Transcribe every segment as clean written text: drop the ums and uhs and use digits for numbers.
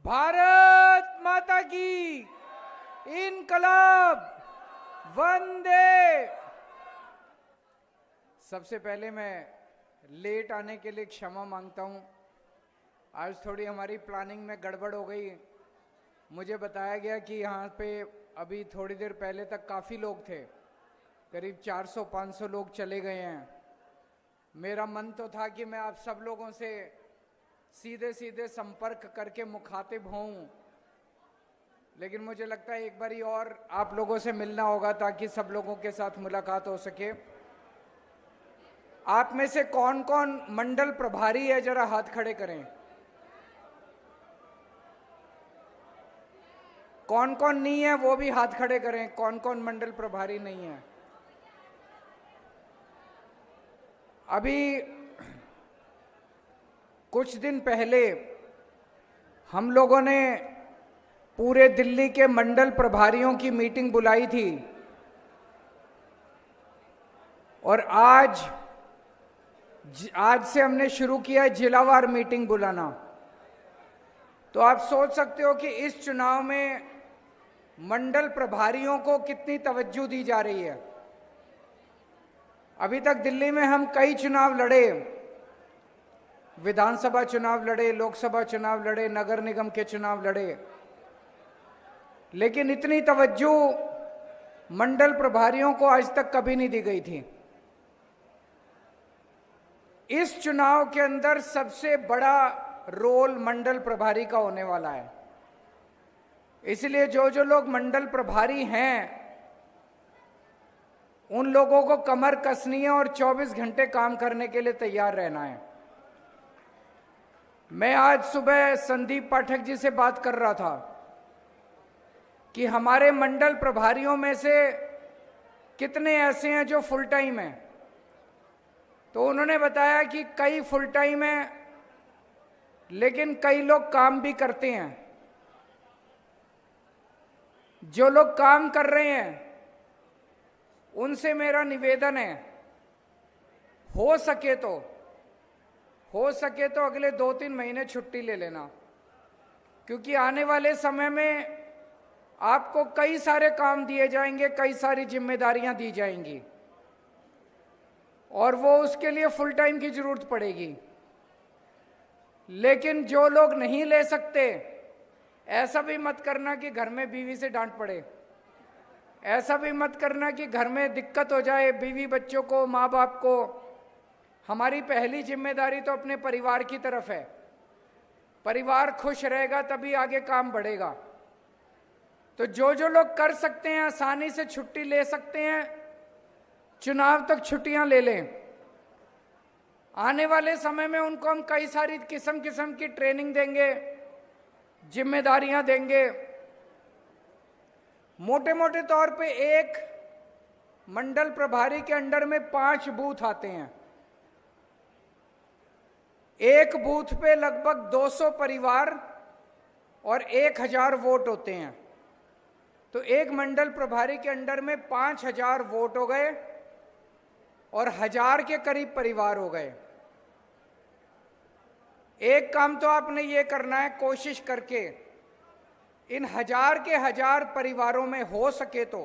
भारत माता की इनकलाब वंदे। सबसे पहले मैं लेट आने के लिए क्षमा मांगता हूं। आज थोड़ी हमारी प्लानिंग में गड़बड़ हो गई। मुझे बताया गया कि यहाँ पे अभी थोड़ी देर पहले तक काफ़ी लोग थे, करीब 400-500 लोग चले गए हैं। मेरा मन तो था कि मैं आप सब लोगों से सीधे सीधे संपर्क करके मुखातिब होऊं, लेकिन मुझे लगता है एक बारी और आप लोगों से मिलना होगा ताकि सब लोगों के साथ मुलाकात हो सके। आप में से कौन कौन मंडल प्रभारी है, जरा हाथ खड़े करें। कौन कौन नहीं है वो भी हाथ खड़े करें। कौन कौन मंडल प्रभारी नहीं है। अभी कुछ दिन पहले हम लोगों ने पूरे दिल्ली के मंडल प्रभारियों की मीटिंग बुलाई थी और आज से हमने शुरू किया है जिलावार मीटिंग बुलाना। तो आप सोच सकते हो कि इस चुनाव में मंडल प्रभारियों को कितनी तवज्जो दी जा रही है। अभी तक दिल्ली में हम कई चुनाव लड़े, विधानसभा चुनाव लड़े, लोकसभा चुनाव लड़े, नगर निगम के चुनाव लड़े, लेकिन इतनी तवज्जो मंडल प्रभारियों को आज तक कभी नहीं दी गई थी। इस चुनाव के अंदर सबसे बड़ा रोल मंडल प्रभारी का होने वाला है। इसलिए जो जो लोग मंडल प्रभारी हैं उन लोगों को कमर कसनी है और 24 घंटे काम करने के लिए तैयार रहना है। मैं आज सुबह संदीप पाठक जी से बात कर रहा था कि हमारे मंडल प्रभारियों में से कितने ऐसे हैं जो फुल टाइम हैं। तो उन्होंने बताया कि कई फुल टाइम हैं, लेकिन कई लोग काम भी करते हैं। जो लोग काम कर रहे हैं उनसे मेरा निवेदन है, हो सके तो अगले 2-3 महीने छुट्टी ले लेना, क्योंकि आने वाले समय में आपको कई सारे काम दिए जाएंगे, कई सारी जिम्मेदारियां दी जाएंगी और वो उसके लिए फुल टाइम की जरूरत पड़ेगी। लेकिन जो लोग नहीं ले सकते, ऐसा भी मत करना कि घर में बीवी से डांट पड़े, ऐसा भी मत करना कि घर में दिक्कत हो जाए बीवी बच्चों को, माँ बाप को। हमारी पहली जिम्मेदारी तो अपने परिवार की तरफ है। परिवार खुश रहेगा तभी आगे काम बढ़ेगा। तो जो जो लोग कर सकते हैं, आसानी से छुट्टी ले सकते हैं, चुनाव तक छुट्टियां ले लें। आने वाले समय में उनको हम कई सारी किस्म किस्म की ट्रेनिंग देंगे, जिम्मेदारियां देंगे। मोटे मोटे तौर पे एक मंडल प्रभारी के अंडर में 5 बूथ आते हैं। एक बूथ पे लगभग 200 परिवार और 1000 वोट होते हैं। तो एक मंडल प्रभारी के अंडर में 5000 वोट हो गए और 1000 के करीब परिवार हो गए। एक काम तो आपने ये करना है, कोशिश करके इन 1000 के 1000 परिवारों में हो सके तो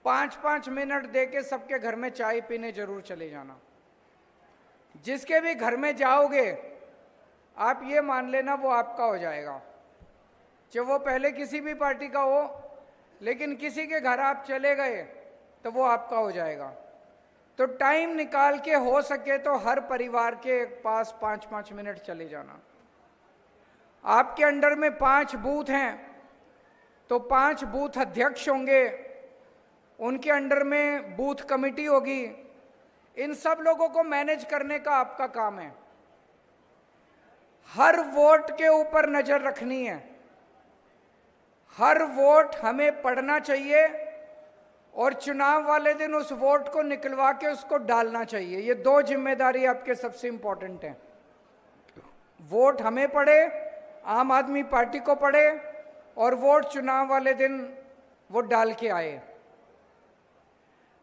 5-5 मिनट देके सबके घर में चाय पीने जरूर चले जाना। जिसके भी घर में जाओगे आप ये मान लेना वो आपका हो जाएगा, चाहे वो पहले किसी भी पार्टी का हो, लेकिन किसी के घर आप चले गए तो वो आपका हो जाएगा। तो टाइम निकाल के हो सके तो हर परिवार के पास 5-5 मिनट चले जाना। आपके अंडर में 5 बूथ हैं तो 5 बूथ अध्यक्ष होंगे, उनके अंडर में बूथ कमेटी होगी। इन सब लोगों को मैनेज करने का आपका काम है। हर वोट के ऊपर नजर रखनी है। हर वोट हमें पढ़ना चाहिए और चुनाव वाले दिन उस वोट को निकलवा के उसको डालना चाहिए। ये 2 जिम्मेदारी आपके सबसे इंपॉर्टेंट हैं। वोट हमें पड़े, आम आदमी पार्टी को पड़े, और वोट चुनाव वाले दिन वो डाल के आए।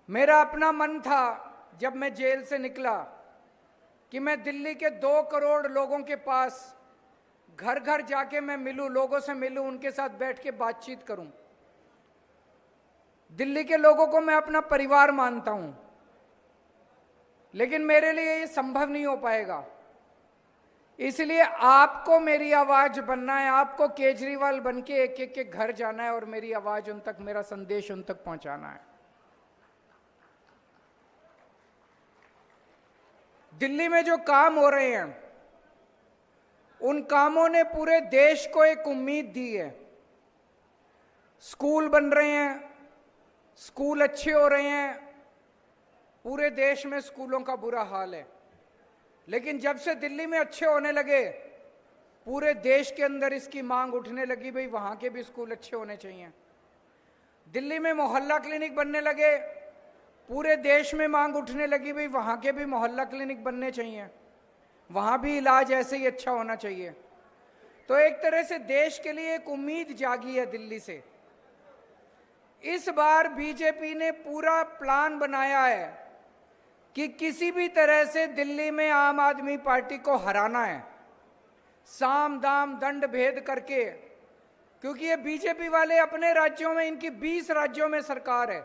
मेरा अपना मन था जब मैं जेल से निकला कि मैं दिल्ली के 2 करोड़ लोगों के पास घर घर जाके मैं मिलूं, लोगों से मिलूं, उनके साथ बैठ के बातचीत करूं। दिल्ली के लोगों को मैं अपना परिवार मानता हूं, लेकिन मेरे लिए ये संभव नहीं हो पाएगा। इसलिए आपको मेरी आवाज बनना है, आपको केजरीवाल बन के एक एक के घर जाना है और मेरी आवाज उन तक, मेरा संदेश उन तक पहुंचाना है। दिल्ली में जो काम हो रहे हैं, उन कामों ने पूरे देश को एक उम्मीद दी है। स्कूल बन रहे हैं, स्कूल अच्छे हो रहे हैं, पूरे देश में स्कूलों का बुरा हाल है। लेकिन जब से दिल्ली में अच्छे होने लगे, पूरे देश के अंदर इसकी मांग उठने लगी, भाई वहां के भी स्कूल अच्छे होने चाहिए। दिल्ली में मोहल्ला क्लिनिक बनने लगे, पूरे देश में मांग उठने लगी, भाई वहां के भी मोहल्ला क्लिनिक बनने चाहिए, वहां भी इलाज ऐसे ही अच्छा होना चाहिए। तो एक तरह से देश के लिए एक उम्मीद जागी है दिल्ली से। इस बार बीजेपी ने पूरा प्लान बनाया है कि किसी भी तरह से दिल्ली में आम आदमी पार्टी को हराना है, साम दाम दंड भेद करके। क्योंकि ये बीजेपी वाले अपने राज्यों में, इनकी 20 राज्यों में सरकार है,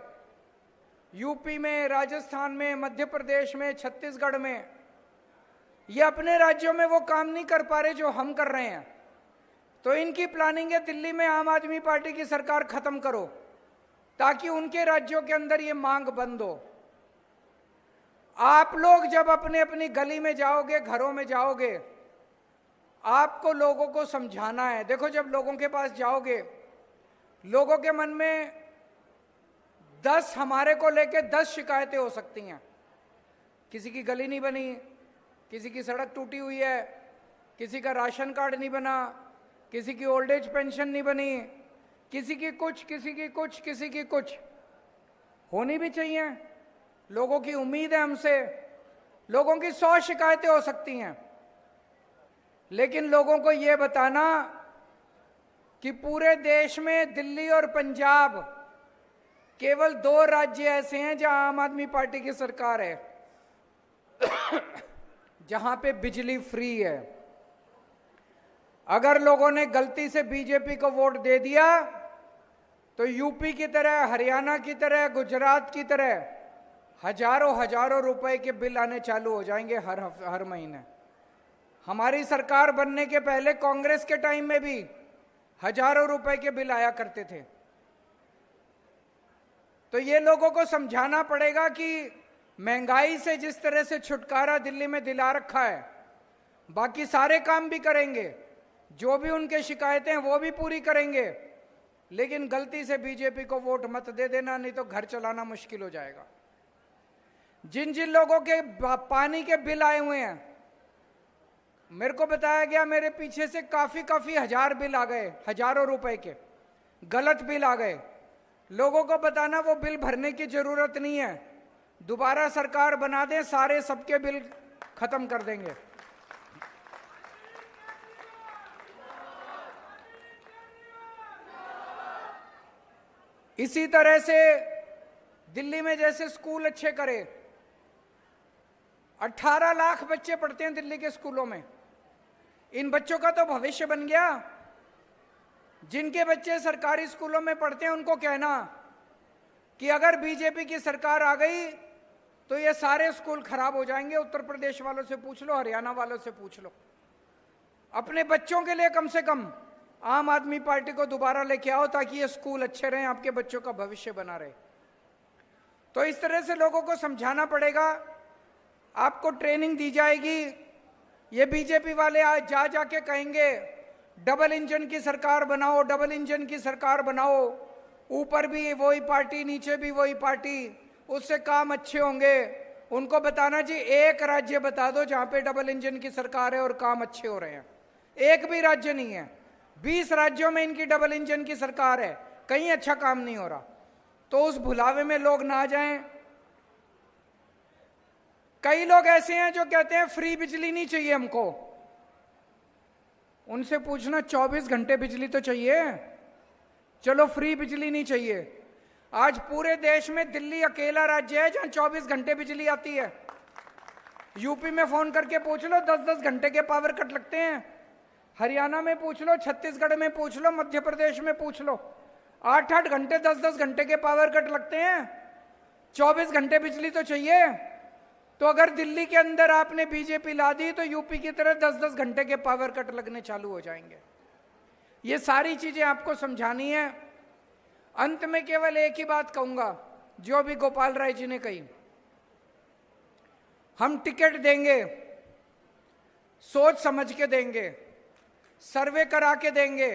यूपी में, राजस्थान में, मध्य प्रदेश में, छत्तीसगढ़ में। ये अपने राज्यों में वो काम नहीं कर पा रहे जो हम कर रहे हैं। तो इनकी प्लानिंग है दिल्ली में आम आदमी पार्टी की सरकार खत्म करो, ताकि उनके राज्यों के अंदर ये मांग बंद हो। आप लोग जब अपने अपनी गली में जाओगे, घरों में जाओगे, आपको लोगों को समझाना है। देखो, जब लोगों के पास जाओगे, लोगों के मन में 10 हमारे को लेके 10 शिकायतें हो सकती हैं। किसी की गली नहीं बनी, किसी की सड़क टूटी हुई है, किसी का राशन कार्ड नहीं बना, किसी की ओल्ड एज पेंशन नहीं बनी, किसी की कुछ, किसी की कुछ, किसी की कुछ। होनी भी चाहिए, लोगों की उम्मीद है हमसे। लोगों की 100 शिकायतें हो सकती हैं, लेकिन लोगों को यह बताना कि पूरे देश में दिल्ली और पंजाब केवल 2 राज्य ऐसे हैं जहां आम आदमी पार्टी की सरकार है, जहां पे बिजली फ्री है। अगर लोगों ने गलती से बीजेपी को वोट दे दिया तो यूपी की तरह, हरियाणा की तरह, गुजरात की तरह हजारों हजारों रुपए के बिल आने चालू हो जाएंगे हर महीने। हमारी सरकार बनने के पहले कांग्रेस के टाइम में भी हजारों रुपए के बिल आया करते थे। तो ये लोगों को समझाना पड़ेगा कि महंगाई से जिस तरह से छुटकारा दिल्ली में दिला रखा है, बाकी सारे काम भी करेंगे, जो भी उनके शिकायतें हैं वो भी पूरी करेंगे, लेकिन गलती से बीजेपी को वोट मत दे देना, नहीं तो घर चलाना मुश्किल हो जाएगा। जिन जिन लोगों के पानी के बिल आए हुए हैं, मेरे को बताया गया मेरे पीछे से काफी हजार बिल आ गए, हजारों रुपए के गलत बिल आ गए। लोगों को बताना वो बिल भरने की जरूरत नहीं है, दोबारा सरकार बना दें, सारे सबके बिल खत्म कर देंगे। इसी तरह से दिल्ली में जैसे स्कूल अच्छे करे, 18 लाख बच्चे पढ़ते हैं दिल्ली के स्कूलों में। इन बच्चों का तो भविष्य बन गया। जिनके बच्चे सरकारी स्कूलों में पढ़ते हैं उनको कहना कि अगर बीजेपी की सरकार आ गई तो ये सारे स्कूल खराब हो जाएंगे। उत्तर प्रदेश वालों से पूछ लो, हरियाणा वालों से पूछ लो। अपने बच्चों के लिए कम से कम आम आदमी पार्टी को दोबारा लेके आओ, ताकि ये स्कूल अच्छे रहें, आपके बच्चों का भविष्य बना रहे। तो इस तरह से लोगों को समझाना पड़ेगा, आपको ट्रेनिंग दी जाएगी। ये बीजेपी वाले आज जा जाके कहेंगे डबल इंजन की सरकार बनाओ, डबल इंजन की सरकार बनाओ, ऊपर भी वही पार्टी, नीचे भी वही पार्टी, उससे काम अच्छे होंगे। उनको बताना जी, एक राज्य बता दो जहां पे डबल इंजन की सरकार है और काम अच्छे हो रहे हैं। एक भी राज्य नहीं है, 20 राज्यों में इनकी डबल इंजन की सरकार है, कहीं अच्छा काम नहीं हो रहा। तो उस भुलावे में लोग ना जाएं। कई लोग ऐसे हैं जो कहते हैं फ्री बिजली नहीं चाहिए हमको। उनसे पूछना 24 घंटे बिजली तो चाहिए। चलो फ्री बिजली नहीं चाहिए। आज पूरे देश में दिल्ली अकेला राज्य है जहां 24 घंटे बिजली आती है। यूपी में फोन करके पूछ लो, 10-10 घंटे के पावर कट लगते हैं। हरियाणा में पूछ लो, छत्तीसगढ़ में पूछ लो, मध्य प्रदेश में पूछ लो, 8-8 घंटे 10-10 घंटे के पावर कट लगते हैं। 24 घंटे बिजली तो चाहिए। तो अगर दिल्ली के अंदर आपने बीजेपी ला दी तो यूपी की तरह 10-10 घंटे के पावर कट लगने चालू हो जाएंगे। ये सारी चीजें आपको समझानी है। अंत में केवल एक ही बात कहूंगा, जो अभी गोपाल राय जी ने कही, हम टिकट देंगे, सोच समझ के देंगे, सर्वे करा के देंगे।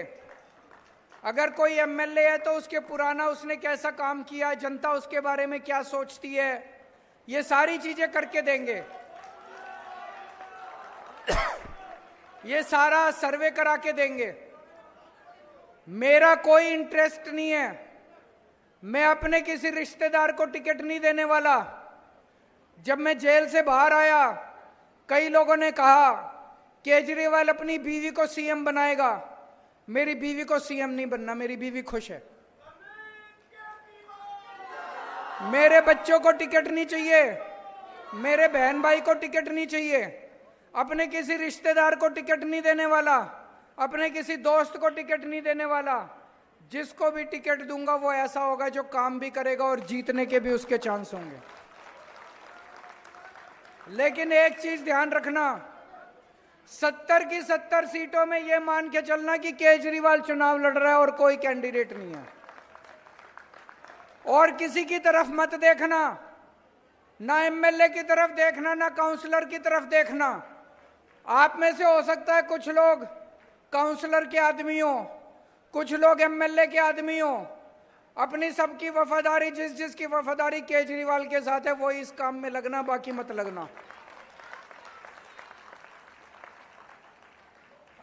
अगर कोई एमएलए है तो उसके पुराना उसने कैसा काम किया, जनता उसके बारे में क्या सोचती है, ये सारी चीजें करके देंगे। ये सारा सर्वे करा के देंगे। मेरा कोई इंटरेस्ट नहीं है, मैं अपने किसी रिश्तेदार को टिकट नहीं देने वाला। जब मैं जेल से बाहर आया, कई लोगों ने कहा केजरीवाल अपनी बीवी को सीएम बनाएगा। मेरी बीवी को सीएम नहीं बनना, मेरी बीवी खुश है। मेरे बच्चों को टिकट नहीं चाहिए, मेरे बहन भाई को टिकट नहीं चाहिए, अपने किसी रिश्तेदार को टिकट नहीं देने वाला, अपने किसी दोस्त को टिकट नहीं देने वाला। जिसको भी टिकट दूंगा वो ऐसा होगा जो काम भी करेगा और जीतने के भी उसके चांस होंगे। लेकिन एक चीज ध्यान रखना, 70 की 70 सीटों में यह मान के चलना कि केजरीवाल चुनाव लड़ रहा है और कोई कैंडिडेट नहीं है। और किसी की तरफ मत देखना, ना एमएलए की तरफ देखना, ना काउंसलर की तरफ देखना। आप में से हो सकता है कुछ लोग काउंसलर के आदमी हो, कुछ लोग एमएलए के आदमी हो। अपनी सबकी वफादारी, जिसकी वफादारी केजरीवाल के साथ है वो इस काम में लगना, बाकी मत लगना।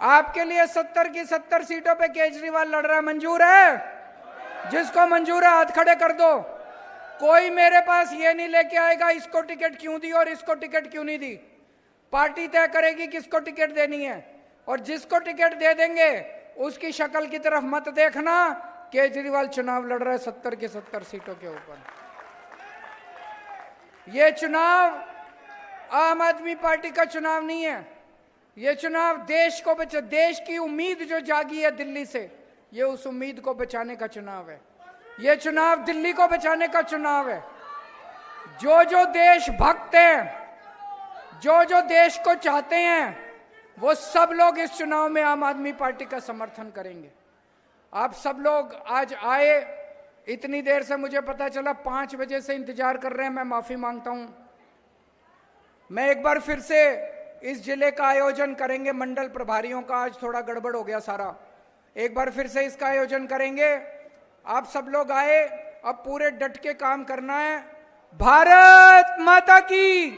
आपके लिए 70 की 70 सीटों पे केजरीवाल लड़ रहा है, मंजूर है? जिसको मंजूर है हाथ खड़े कर दो। कोई मेरे पास ये नहीं लेके आएगा इसको टिकट क्यों दी और इसको टिकट क्यों नहीं दी। पार्टी तय करेगी किसको टिकट देनी है, और जिसको टिकट दे देंगे उसकी शक्ल की तरफ मत देखना। केजरीवाल चुनाव लड़ रहा है 70 की 70 सीटों के ऊपर। ये चुनाव आम आदमी पार्टी का चुनाव नहीं है, ये चुनाव देश को बचा, देश की उम्मीद जो जागी है दिल्ली से, ये उस उम्मीद को बचाने का चुनाव है। ये चुनाव दिल्ली को बचाने का चुनाव है। जो जो देश भक्त हैं, जो जो देश को चाहते हैं, वो सब लोग इस चुनाव में आम आदमी पार्टी का समर्थन करेंगे। आप सब लोग आज आए, इतनी देर से मुझे पता चला 5 बजे से इंतजार कर रहे हैं, मैं माफी मांगता हूं। मैं एक बार फिर से इस जिले का आयोजन करेंगे, मंडल प्रभारियों का आज थोड़ा गड़बड़ हो गया सारा, एक बार फिर से इसका आयोजन करेंगे। आप सब लोग आए, अब पूरे डट के काम करना है। भारत माता की